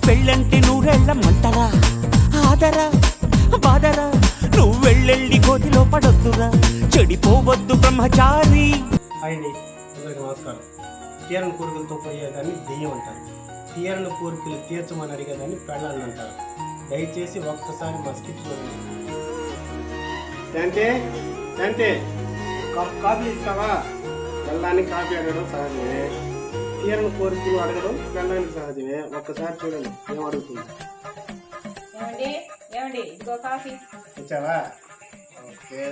పెళ్ళంటే నూరెళ్ళమంటరా ఆదరా బాదరా నువ్వు వెళ్ళెళ్ళి గోతిలో పడొద్దురా చెడిపోవద్దు బ్రహ్మచారి. అండి అందరికి నమస్కారం. తీరని కోరికలతో పోయేదాన్ని దెయ్యం అంటారు. తీరని కోరికలు తీర్చమని అడిగేదాన్ని పెళ్ళాలని అంటారు. దయచేసి ఒక్కసారి మా స్కిట్ చూడండి. శాంతి శాంతి కాఫీ ఇస్తావా? వెళ్ళడానికి కాఫీ అడగడం సహజమే, తీరని కోరికలు అడగడం వెళ్ళడానికి సహజమే. ఒక్కసారి చూడండి ఏం అడుగుతుంది. ఇచ్చావా? ఓకే.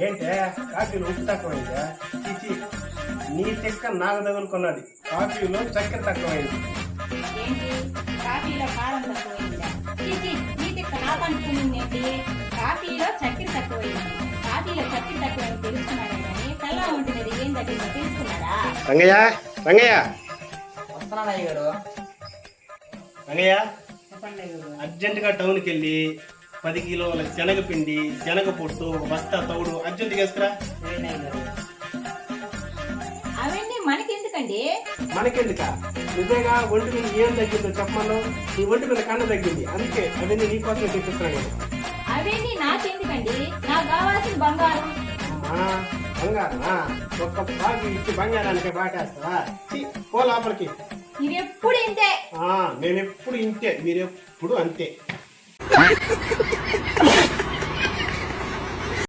ఏంటే కాఫీలో ఉప్పు తక్కువైందా? చిచి, నీ చెక్క నాకు తగులుకున్నది. కాఫీలో చక్కెర తక్కువైంది. కాఫీలో కారం తక్కువైందా? నీ చెక్క నాకు అనుకునేది. కాఫీలో చక్కెర తక్కువైంది. కాఫీలో చక్కెర తక్కువైంది తెలుసుకున్నారా? కానీ తెల్ల ఉంటుంది ఏం తగ్గిందో తెలుసుకున్నారా? రంగయ్య రంగయ్య వస్తున్నాను అయ్య గారు. రంగయ్య అర్జెంటుగా టౌన్కి వెళ్ళి 10 కిలోల శనగపిండి, శనగ పొట్టు, బస్తా తౌడు అర్జెంటుగా వేసుకురా. అవన్నీ మనకెందుకండి? మనకెందుక? నువ్వేగా ఒంటి మీద ఏం తగ్గిందో చెప్పమను. నీ ఒంటి మీద కండ తగ్గింది, అందుకే అవన్నీ నీకోసమే తెప్పిస్తున్నాను. అవన్నీ నాకెందుకండి? నాకు కావాల్సిన బంగారం. బంగారమా? ఒక్క బాగా ఇచ్చి బంగారానికి బాటేస్తావా? పో లోపలికి. మీరెప్పుడు ఇంతే. నేను ఎప్పుడు ఇంతే, మీరెప్పుడు అంతే.